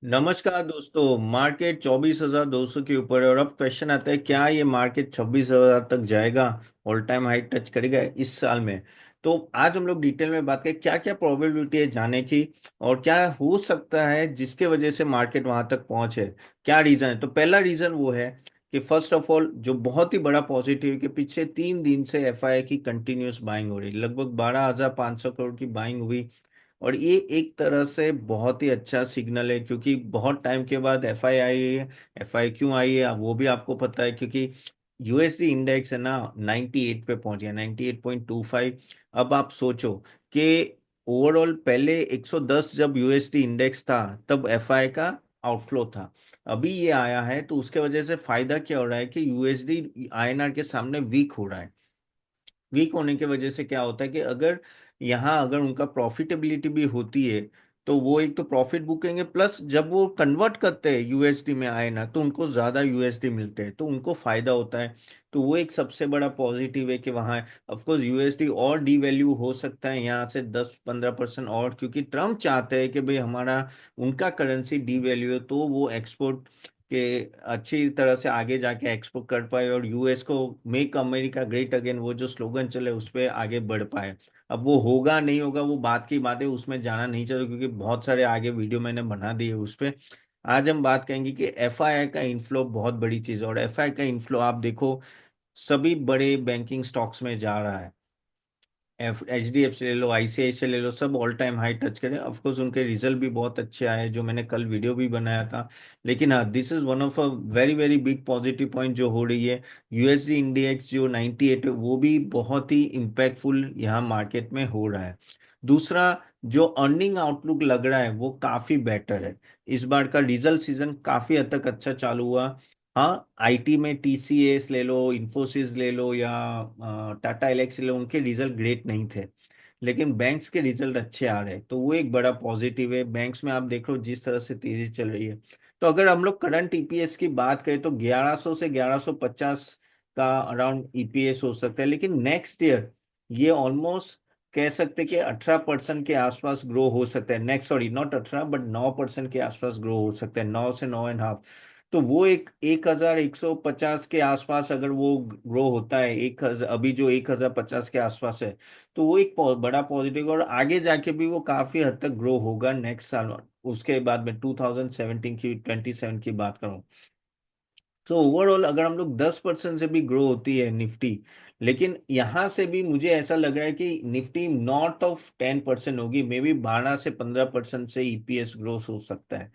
नमस्कार दोस्तों। मार्केट 24,200 के ऊपर है और अब क्वेश्चन आता है क्या ये मार्केट 26,000 तक जाएगा, ऑल टाइम हाई टच करेगा इस साल में। तो आज हम लोग डिटेल में बात करें क्या क्या प्रोबेबिलिटी है जाने की और क्या हो सकता है जिसके वजह से मार्केट वहां तक पहुंचे। क्या रीजन है? तो पहला रीजन वो है कि फर्स्ट ऑफ ऑल जो बहुत ही बड़ा पॉजिटिव है कि पिछले 3 दिन से एफआई की कंटिन्यूस बाइंग हो रही है, लगभग 12,500 करोड़ की बाइंग हुई। और ये एक तरह से बहुत ही अच्छा सिग्नल है क्योंकि बहुत टाइम के बाद एफआई है। एफआई क्यों आई है वो भी आपको पता है क्योंकि यूएसडी इंडेक्स है ना 98 पे पहुंच गया, 98.25। अब आप सोचो कि ओवरऑल पहले 110 जब यूएसडी इंडेक्स था तब एफआई का आउटफ्लो था। अभी ये आया है तो उसके वजह से फायदा क्या हो रहा है कि यूएसडी आईएनआर के सामने वीक हो रहा है। वीक होने की वजह से क्या होता है कि अगर उनका प्रॉफिटेबिलिटी भी होती है तो वो एक तो प्रॉफिट बुकेंगे, प्लस जब वो कन्वर्ट करते हैं यूएसडी में आए ना तो उनको ज्यादा यूएसडी मिलते हैं तो उनको फायदा होता है। तो वो एक सबसे बड़ा पॉजिटिव है कि वहाँ ऑफ कोर्स यूएसडी और डीवैल्यू हो सकता है यहाँ से 10-15% और, क्योंकि ट्रम्प चाहते हैं कि भाई हमारा उनका करेंसी डीवैल्यू है तो वो एक्सपोर्ट कि अच्छी तरह से आगे जाके एक्सपोर्ट कर पाए और यूएस को मेक अमेरिका ग्रेट अगेन वो जो स्लोगन चले उस पर आगे बढ़ पाए। अब वो होगा नहीं होगा वो बात की बात है, उसमें जाना नहीं चाहिए क्योंकि बहुत सारे आगे वीडियो मैंने बना दिए उस पे। आज हम बात करेंगे कि एफआईआई का इन्फ्लो बहुत बड़ी चीज है और एफआई का इन्फ्लो आप देखो सभी बड़े बैंकिंग स्टॉक्स में जा रहा है। एच डी एफ सी ले लो, आईसीआईसीआई ले लो, सब ऑल टाइम हाई टच करें। ऑफकोर्स उनके रिजल्ट भी बहुत अच्छे आए जो मैंने कल वीडियो भी बनाया था। लेकिन हाँ, this is one of a very very big positive point जो हो रही है। यूएसडी इंडेक्स जो 98 है वो भी बहुत ही इम्पैक्टफुल यहाँ मार्केट में हो रहा है। दूसरा, जो अर्निंग आउटलुक लग रहा है वो काफी बेटर है। इस बार का रिजल्ट सीजन काफी हद तक अच्छा चालू हुआ। हाँ, आईटी में टीसीएस ले लो, इंफोसिस ले लो या टाटा एलेक्स ले लो, उनके रिजल्ट ग्रेट नहीं थे। लेकिन बैंक्स के रिजल्ट अच्छे आ रहे हैं तो वो एक बड़ा पॉजिटिव है। बैंक्स में आप देख लो जिस तरह से तेजी चल रही है। तो अगर हम लोग करंट ईपीएस की बात करें तो 1100 से 1150 का अराउंड ईपीएस हो सकता है, लेकिन नेक्स्ट ईयर ये ऑलमोस्ट कह सकते हैं कि 18% के आसपास ग्रो हो सकता है। नेक्स्ट, सॉरी, नॉट 18 बट 9% के आसपास ग्रो हो सकता है, 9 से 9.5। तो वो एक 1150 के आसपास अगर वो ग्रो होता है, 1000 अभी जो 1050 के आसपास है तो वो एक बड़ा पॉजिटिव और आगे जाके भी वो काफी हद तक ग्रो होगा नेक्स्ट साल। उसके बाद में 2017 की 27 की बात करूं तो ओवरऑल अगर हम लोग 10% से भी ग्रो होती है निफ्टी, लेकिन यहाँ से भी मुझे ऐसा लग रहा है कि निफ्टी नॉर्थ ऑफ 10% होगी, मे बी 12 से 15% से ईपीएस ग्रोथ हो सकता है।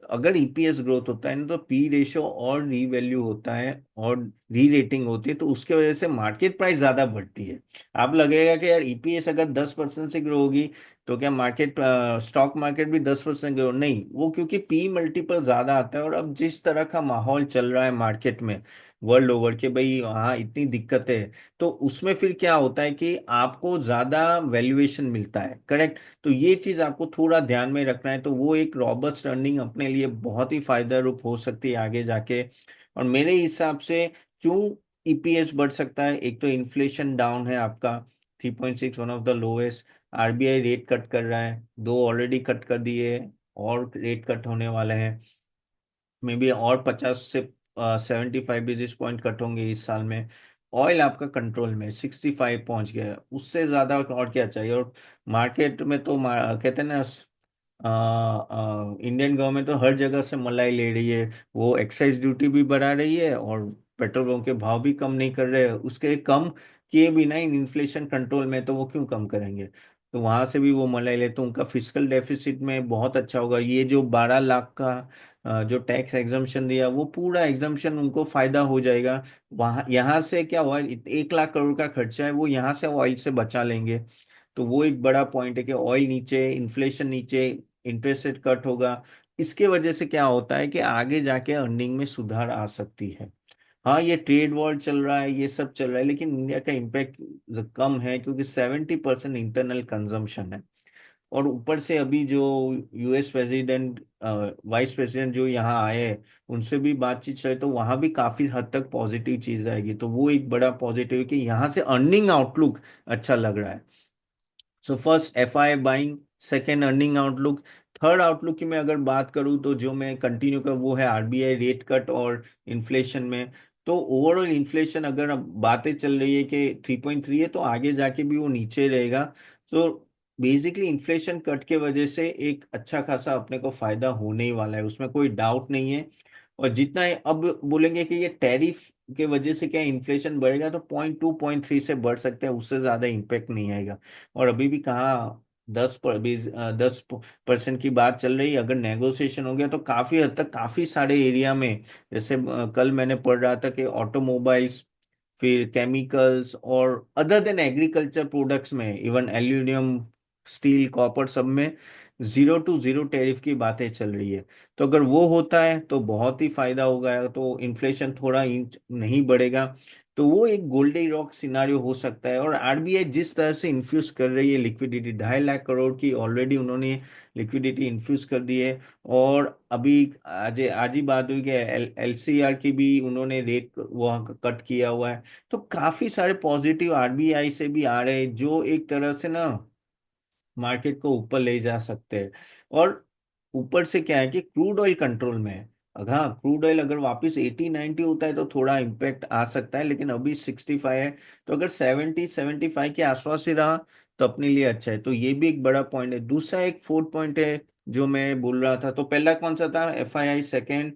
अगर ईपीएस ग्रोथ होता है ना तो पी रेशियो और री वैल्यू होता है और री रेटिंग होती है तो उसके वजह से मार्केट प्राइस ज्यादा बढ़ती है। आप लगेगा कि यार ईपीएस अगर 10% से ग्रो होगी तो क्या मार्केट स्टॉक मार्केट भी 10% ग्रो? नहीं, वो क्योंकि पी मल्टीपल ज्यादा आता है और अब जिस तरह का माहौल चल रहा है मार्केट में वर्ल्ड ओवर के भाई हाँ इतनी दिक्कतें है तो उसमें फिर क्या होता है कि आपको ज्यादा वैल्यूएशन मिलता है, करेक्ट। तो ये चीज आपको थोड़ा ध्यान में रखना है तो वो एक रॉबस्ट अर्निंग अपने लिए बहुत ही फायदा रूप हो सकती है आगे जाके। और मेरे हिसाब से क्यों ईपीएस बढ़ सकता है, एक तो इन्फ्लेशन डाउन है आपका 3.6, one of the lowest. RBI rate cut कर रहा है, दो ऑलरेडी कट कर दिए और रेट कट होने वाले हैं। मे बी और 50 से 75 बेसिस पॉइंट कट होंगे इस साल में। ऑयल आपका कंट्रोल में 65 पहुंच गया है, उससे ज्यादा और क्या चाहिए। और मार्केट में तो कहते हैं ना इंडियन गवर्नमेंट तो हर जगह से मलाई ले रही है। वो एक्साइज ड्यूटी भी बढ़ा रही है और पेट्रोल पंप के भाव भी कम नहीं कर रहे हैं, उसके कम किए बिना इन इन्फ्लेशन कंट्रोल में तो वो क्यों कम करेंगे। तो वहां से भी वो मलाई ले तो उनका फिजिकल डेफिसिट में बहुत अच्छा होगा। ये जो 12 लाख का जो टैक्स एग्जम्पशन दिया वो पूरा एग्जम्पशन उनको फायदा हो जाएगा। वहां यहाँ से क्या हुआ, 1 लाख करोड़ का खर्चा है वो यहाँ से ऑयल से बचा लेंगे। तो वो एक बड़ा पॉइंट है कि ऑयल नीचे, इन्फ्लेशन नीचे, इंटरेस्ट रेट कट होगा। इसके वजह से क्या होता है कि आगे जाके अर्निंग में सुधार आ सकती है। हाँ, ये ट्रेड वॉर चल रहा है, ये सब चल रहा है, लेकिन इंडिया का इम्पैक्ट कम है क्योंकि 70% इंटरनल कंजम्पशन है। और ऊपर से अभी जो यूएस प्रेसिडेंट, वाइस प्रेसिडेंट जो यहाँ आए हैं उनसे भी बातचीत चले तो वहां भी काफी हद तक पॉजिटिव चीज आएगी तो वो एक बड़ा पॉजिटिव है कि यहाँ से अर्निंग आउटलुक अच्छा लग रहा है। So first F I buying, second earning outlook, third outlook की मैं अगर बात करूं तो जो मैं कंटिन्यू कर वो है आरबीआई रेट कट और इन्फ्लेशन में। तो ओवरऑल इन्फ्लेशन अगर अब बातें चल रही है कि 3.3 है, तो आगे जाके भी वो नीचे रहेगा। तो बेसिकली इन्फ्लेशन कट के वजह से एक अच्छा खासा अपने को फायदा होने ही वाला है, उसमें कोई डाउट नहीं है। और जितना अब बोलेंगे कि ये टैरिफ के वजह से क्या इन्फ्लेशन बढ़ेगा, तो 0.2 0.3 से बढ़ सकता है, उससे ज्यादा इम्पेक्ट नहीं आएगा। और अभी भी कहाँ 10% की बात चल रही है। अगर नेगोशिएशन हो गया तो काफी हद तक काफी सारे एरिया में, जैसे कल मैंने पढ़ रहा था कि ऑटोमोबाइल्स, फिर केमिकल्स और अदर देन एग्रीकल्चर प्रोडक्ट्स में, इवन एल्यूमिनियम, स्टील, कॉपर, सब में 0 to 0 टैरिफ की बातें चल रही है। तो अगर वो होता है तो बहुत ही फायदा होगा, तो इन्फ्लेशन थोड़ा इंच नहीं बढ़ेगा। तो वो एक गोल्डन रॉक सिनारियो हो सकता है। और आरबीआई जिस तरह से इन्फ्यूज कर रही है लिक्विडिटी, 2.5 लाख करोड़ की ऑलरेडी उन्होंने लिक्विडिटी इन्फ्यूज कर दी है। और अभी आज ही बात हुई कि एलसीआर की भी उन्होंने रेट वहाँ कट किया हुआ है। तो काफी सारे पॉजिटिव आरबीआई से भी आ रहे हैं, जो एक तरह से ना मार्केट को ऊपर ले जा सकते हैं। और ऊपर से क्या है कि क्रूड ऑयल कंट्रोल में है। हाँ, क्रूड ऑयल अगर वापस 80 90 होता है तो थोड़ा इम्पेक्ट आ सकता है, लेकिन अभी 65 है। तो अगर 70 75 के आसपास ही रहा तो अपने लिए अच्छा है। तो ये भी एक बड़ा पॉइंट है। दूसरा एक फोर्थ पॉइंट है जो मैं बोल रहा था, तो पहला कौन सा था? FII second,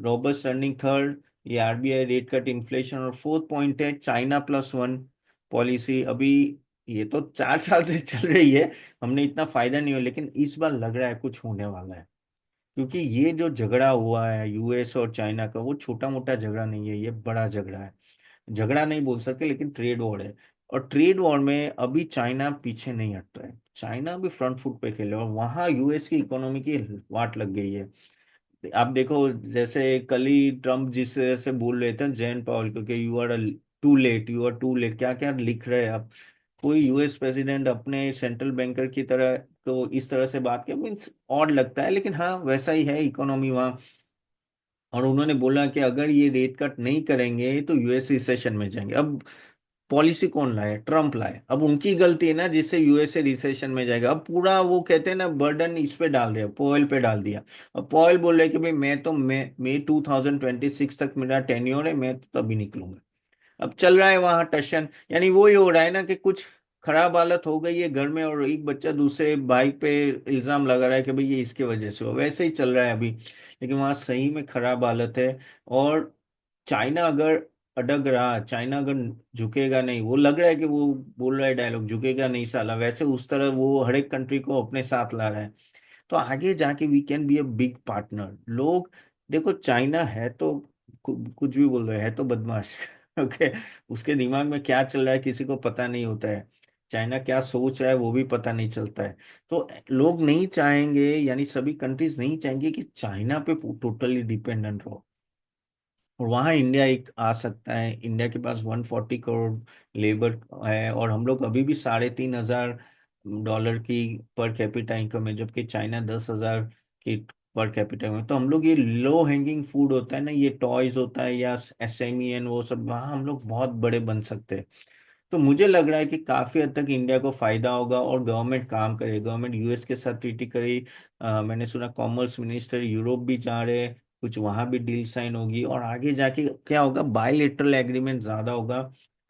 robust earning third, ये आरबीआई रेट कट, इन्फ्लेशन, और फोर्थ पॉइंट है China+1 पॉलिसी। अभी ये तो 4 साल से चल रही है, हमने इतना फायदा नहीं हुआ, लेकिन इस बार लग रहा है कुछ होने वाला है। क्योंकि ये जो झगड़ा हुआ है यूएस और चाइना का, वो छोटा मोटा झगड़ा नहीं है, ये बड़ा झगड़ा है। झगड़ा नहीं बोल सकते, लेकिन ट्रेड वॉर है। और ट्रेड वॉर में अभी चाइना पीछे नहीं हट रहा है, चाइना अभी फ्रंट फुट पे खेले, और वहां यूएस की इकोनॉमी की वाट लग गई है। आप देखो, जैसे कल ही ट्रम्प जिस तरह से बोल रहे थे जैन पावल को कि you are too late, you are too late, क्या क्या लिख रहे हैं आप। कोई यूएस प्रेसिडेंट अपने सेंट्रल बैंकर की तरह तो इस तरह से बात कर, मीन्स ऑड लगता है, लेकिन हाँ वैसा ही है इकोनॉमी वहाँ। और उन्होंने बोला कि अगर ये रेट कट नहीं करेंगे तो यूएस रिसेशन में जाएंगे। अब पॉलिसी कौन लाए? ट्रम्प लाए। अब उनकी गलती है ना जिससे यूएसए रिसेशन में जाएगा। अब पूरा वो कहते हैं ना बर्डन इस पे डाल दिया, पोयल पे डाल दिया। अब पोयल बोल रहे हैं कि भाई मैं तो मई 2026 तक मेरा टेन्योर है, मैं तो तभी निकलूंगा। अब चल रहा है वहां टशन, यानी वो ही हो रहा है ना कि कुछ खराब हालत हो गई है घर में, और एक बच्चा दूसरे भाई पे इल्जाम लगा रहा है कि भाई ये इसके वजह से हो, वैसे ही चल रहा है अभी। लेकिन वहां सही में खराब हालत है। और चाइना अगर अडग रहा, चाइना अगर झुकेगा नहीं, वो लग रहा है कि वो बोल रहा है डायलॉग, झुकेगा नहीं साला, वैसे उस तरह वो हर एक कंट्री को अपने साथ ला रहा है। तो आगे जाके we can be a big partner. लोग देखो, चाइना है तो कुछ भी बोल रहे हैं, है तो बदमाश ओके। उसके दिमाग में क्या चल रहा है किसी को पता नहीं होता है। चाइना क्या सोच रहा है वो भी पता नहीं चलता है। तो लोग नहीं चाहेंगे, यानी सभी कंट्रीज नहीं चाहेंगे कि चाइना पे टोटली डिपेंडेंट रहो। और वहाँ इंडिया एक आ सकता है। इंडिया के पास 140 करोड़ लेबर है, और हम लोग अभी भी $3,500 की पर कैपिटा इनकम है, जबकि चाइना 10,000 की पर कैपिटा में। तो हम लोग ये लो हैंगिंग फूड होता है ना, ये टॉयज होता है या एसएमई एंड वो सब, वहाँ हम लोग बहुत बड़े बन सकते हैं। तो मुझे लग रहा है कि काफी हद तक इंडिया को फायदा होगा, और गवर्नमेंट काम करे, गवर्नमेंट यूएस के साथ ट्रीटी करे। मैंने सुना कॉमर्स मिनिस्टर यूरोप भी जा रहे हैं, कुछ वहां भी डील साइन होगी, और आगे जाके क्या होगा, बायलेटरल एग्रीमेंट ज्यादा होगा,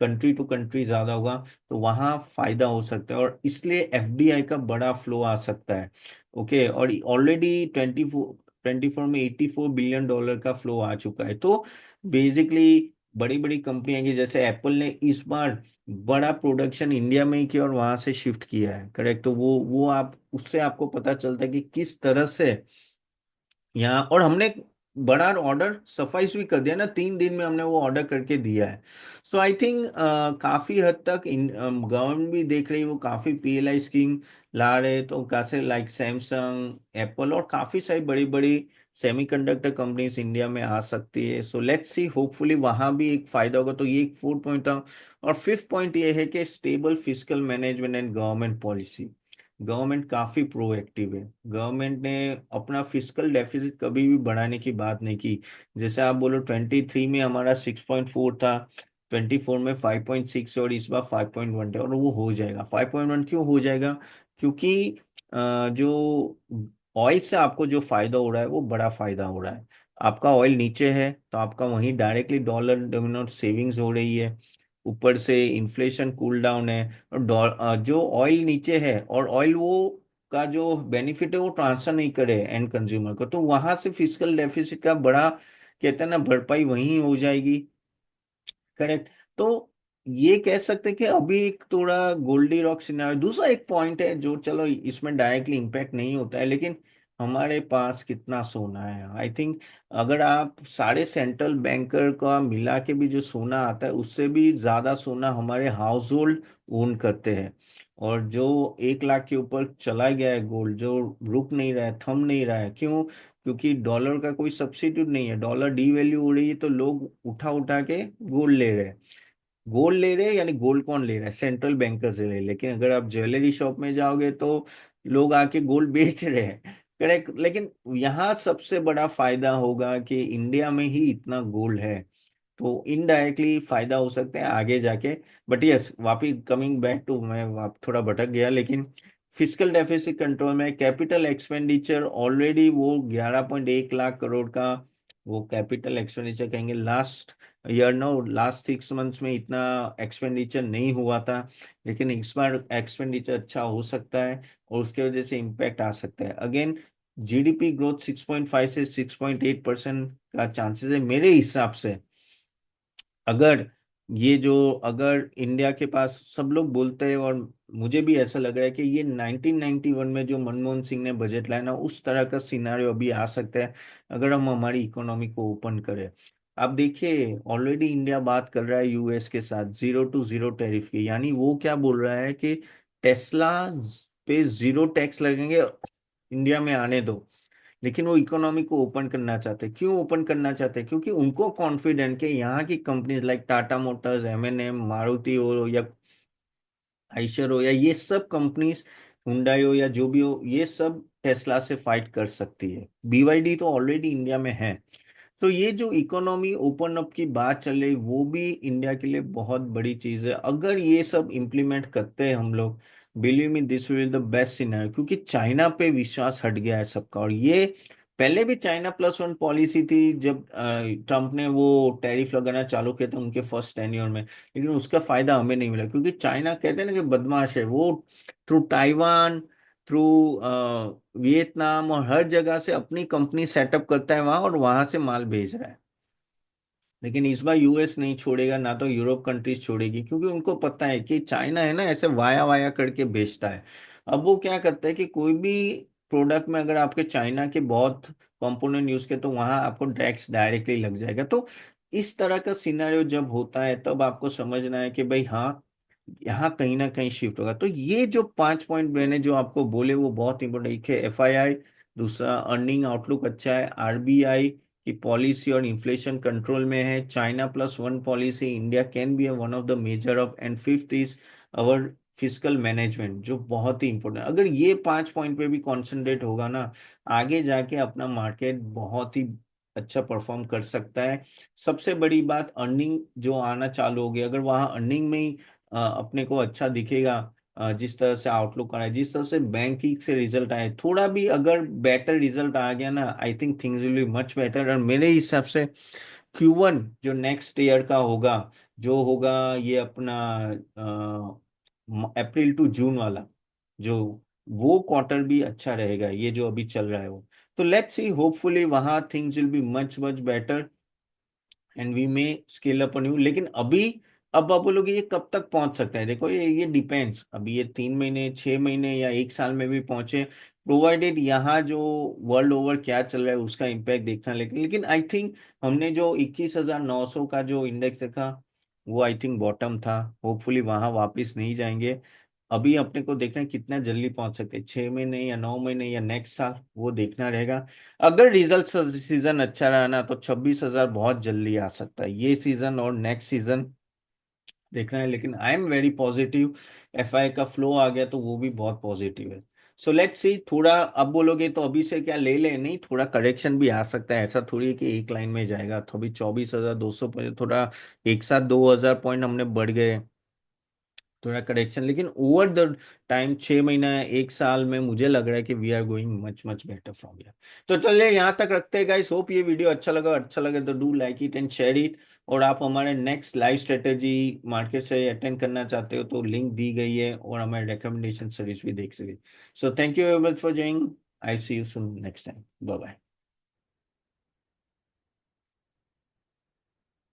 कंट्री टू कंट्री ज्यादा होगा। तो वहां फायदा हो सकता है, और इसलिए एफडीआई का बड़ा फ्लो आ सकता है। ओके, और ऑलरेडी 24 में $84 बिलियन का फ्लो आ चुका है। तो बेसिकली बड़ी बड़ी कंपनियां की, जैसे एप्पल ने इस बार बड़ा प्रोडक्शन इंडिया में ही किया और वहां से शिफ्ट किया है, करेक्ट। तो वो आप उससे आपको पता चलता है कि किस तरह से यहाँ, और हमने बड़ा ऑर्डर सफाइस भी कर दिया ना, 3 दिन में हमने वो ऑर्डर करके दिया है। सो आई थिंक काफी हद तक गवर्नमेंट भी देख रही है, वो काफी पीएलआई स्कीम ला रहे, तो कैसे लाइक सैमसंग, एप्पल और काफी सारी बड़ी बड़ी सेमीकंडक्टर कंपनीज इंडिया में आ सकती है। सो लेट्स सी, होपफुली वहां भी एक फायदा होगा। तो ये एक 4 पॉइंट था। और फिफ्थ पॉइंट ये है कि stable fiscal management and government policy. Government काफी प्रोएक्टिव है। गवर्नमेंट ने अपना फिस्कल डेफिसिट कभी भी बढ़ाने की बात नहीं की। जैसे आप बोलो 23 में हमारा 6.4 था, 24 में 5.6, और इस बार 5.1 है, और वो हो जाएगा। 5.1 क्यों हो जाएगा? क्योंकि जो ऑयल से आपको जो फायदा हो रहा है वो बड़ा फायदा हो रहा है। आपका ऑयल नीचे है तो आपका वहीं डायरेक्टली डॉलर डिनोमिनेटेड सेविंग्स हो रही है। ऊपर से इन्फ्लेशन कूल डाउन है, और जो ऑयल नीचे है, और ऑयल वो का जो बेनिफिट है वो ट्रांसफर नहीं करे एंड कंज्यूमर को, तो वहां से फिजिकल डेफिसिट का बड़ा, कहते हैं ना, भरपाई वहीं हो जाएगी। करेक्ट। तो ये कह सकते हैं कि अभी एक थोड़ा गोल्डी रॉक सिनेरियो। दूसरा एक पॉइंट है जो, चलो इसमें डायरेक्टली इम्पैक्ट नहीं होता है, लेकिन हमारे पास कितना सोना है। आई थिंक अगर आप सारे सेंट्रल बैंकर का मिला के भी जो सोना आता है, उससे भी ज्यादा सोना हमारे हाउस होल्ड ओन करते हैं। और जो 1 लाख के ऊपर चला गया है गोल्ड, जो रुक नहीं रहा है, थम नहीं रहा है, क्यों? क्योंकि डॉलर का कोई सब्स्टिट्यूट नहीं है। डॉलर डी वैल्यू हो रही है तो लोग उठा उठा के गोल्ड ले रहे हैं। गोल्ड ले रहे हैं, यानी गोल्ड कौन ले रहा है? सेंट्रल बैंकर से ले रहे हैं। लेकिन अगर आप ज्वेलरी शॉप में जाओगे तो लोग आके गोल्ड बेच रहे हैं। करेक्ट। लेकिन यहाँ सबसे बड़ा फायदा होगा कि इंडिया में ही इतना गोल्ड है, तो इनडायरेक्टली फायदा हो सकता है आगे जाके। बट यस, वापिस कमिंग बैक टू, मैं थोड़ा भटक गया, लेकिन फिजिकल डेफिसिट कंट्रोल में कैपिटल एक्सपेंडिचर ऑलरेडी वो 11.1 लाख करोड़ का वो कैपिटल एक्सपेंडिचर कहेंगे। Last year, no, last 6 months में इतना एक्सपेंडिचर नहीं हुआ था, लेकिन इस बार एक्सपेंडिचर अच्छा हो सकता है, और उसके वजह से इम्पैक्ट आ सकता है। अगेन, जीडीपी ग्रोथ 6.5 से 6.8% का चांसेस है मेरे हिसाब से। अगर ये जो, अगर इंडिया के पास, सब लोग बोलते हैं और मुझे भी ऐसा लग रहा है कि ये 1991 में जो मनमोहन सिंह ने बजट लाया ना, उस तरह का सिनारियो अभी आ सकता है अगर हम हमारी इकोनॉमी को ओपन करें। आप देखिए, ऑलरेडी इंडिया बात कर रहा है यूएस के साथ 0 to 0 टैरिफ की, यानी वो क्या बोल रहा है कि टेस्ला पे 0 टैक्स लगेंगे, इंडिया में आने दो। लेकिन वो इकोनॉमी को ओपन करना चाहते हैं। क्यों ओपन करना चाहते हैं? क्योंकि उनको कॉन्फिडेंट कि यहाँ की companies like Tata Motors, MNM, Maruti हो या आइशर हो, या ये सब कंपनीज, हुंडई हो या जो भी हो, ये सब टेस्ला से फाइट कर सकती है। बीवाईडी तो ऑलरेडी इंडिया में है। तो ये जो इकोनॉमी ओपन अप की बात चल रही, वो भी इंडिया के लिए बहुत बड़ी चीज है। अगर ये सब इम्प्लीमेंट करते हैं हम लोग, believe me, this will the best scenario. क्योंकि चाइना पे विश्वास हट गया है सबका, और ये पहले भी China+1 पॉलिसी थी जब ट्रम्प ने वो टैरिफ लगाना चालू किया था उनके फर्स्ट टेन्योर में, लेकिन उसका फायदा हमें नहीं मिला। क्योंकि चाइना, कहते हैं ना कि बदमाश है वो, थ्रू ताइवान, थ्रू वियतनाम और हर जगह से अपनी कंपनी सेटअप करता है वहां, और वहां से माल भेज रहा है। लेकिन इस बार यूएस नहीं छोड़ेगा, ना तो यूरोप कंट्रीज छोड़ेगी, क्योंकि उनको पता है कि चाइना है ना, ऐसे वाया वाया करके बेचता है। अब वो क्या करता है कि कोई भी प्रोडक्ट में अगर आपके चाइना के बहुत कंपोनेंट यूज के, तो वहां आपको टैक्स डायरेक्टली लग जाएगा। तो इस तरह का सिनेरियो जब होता है, तब आपको समझना है कि भाई हाँ, यहाँ कहीं ना कहीं शिफ्ट होगा। तो ये जो 5 पॉइंट मैंने जो आपको बोले वो बहुत इंपॉर्टेंट। एक है एफआईआई, दूसरा अर्निंग आउटलुक अच्छा है, आरबीआई की पॉलिसी और इन्फ्लेशन कंट्रोल में है, China+1 policy, India can be one of the measure of, and fifth is our physical management, जो बहुत ही इंपॉर्टेंट। अगर ये 5 पॉइंट पे भी कॉन्सेंट्रेट होगा ना, आगे जाके अपना मार्केट बहुत ही अच्छा परफॉर्म कर सकता है। सबसे बड़ी बात, अर्निंग जो आना चालू हो गई, अगर वहाँ अर्निंग में ही अपने को अच्छा दिखेगा, जिस तरह से आउटलुक आ रहा है, जिस तरह से बैंकिंग से रिजल्ट आए, थोड़ा भी अगर बेटर रिजल्ट आ गया ना, I think things will be much better. और मेरे हिसाब से Q1 जो नेक्स्ट ईयर का होगा, जो होगा ये अपना अप्रैल टू जून वाला, जो वो क्वार्टर भी अच्छा रहेगा, ये जो अभी चल रहा है वो। तो लेट्स सी, होपफुली वहां things will be much much better, and we may scale up new. लेकिन अभी, अब आप बोलोगे ये कब तक पहुंच सकता है? देखो, ये डिपेंड्स, अभी ये 3 महीने, 6 महीने या एक साल में भी पहुंचे, प्रोवाइडेड यहाँ जो वर्ल्ड ओवर क्या चल रहा है उसका इम्पैक्ट देखना। लेकिन आई थिंक हमने जो 21,900 का जो इंडेक्स देखा, वो आई थिंक बॉटम था। होपफुली वहां वापस नहीं जाएंगे। अभी अपने को देखना है कितना जल्दी पहुंच सकते हैं, 6 महीने या 9 महीने या नेक्स्ट साल, वो देखना रहेगा। अगर रिजल्ट सीजन अच्छा रहा ना, तो 26,000 बहुत जल्दी आ सकता है, ये सीजन और नेक्स्ट सीजन देखना है। लेकिन I am very positive. FI का फ्लो आ गया तो वो भी बहुत पॉजिटिव है। सो लेट्स सी, थोड़ा अब बोलोगे तो अभी से क्या ले ले, नहीं, थोड़ा करेक्शन भी आ सकता है। ऐसा थोड़ी है कि एक लाइन में जाएगा। तो अभी 24,200 थोड़ा एक साथ 2,000 पॉइंट हमने बढ़ गए, थोड़ा करेक्शन, लेकिन ओवर द टाइम 6 महीना 1 साल में मुझे लग रहा है कि we are going much much better from here. तो चलिए यहाँ तक रखते हैं गाइस। होप ये वीडियो अच्छा लगे तो do like it and share it. और आप हमारे नेक्स्ट लाइव स्ट्रेटेजी मार्केट से अटेंड करना चाहते हो तो लिंक दी गई है, और हमारे रिकमेंडेशन सर्विस भी देख सके। So thank you very much for joining. I see you soon next time. Bye bye.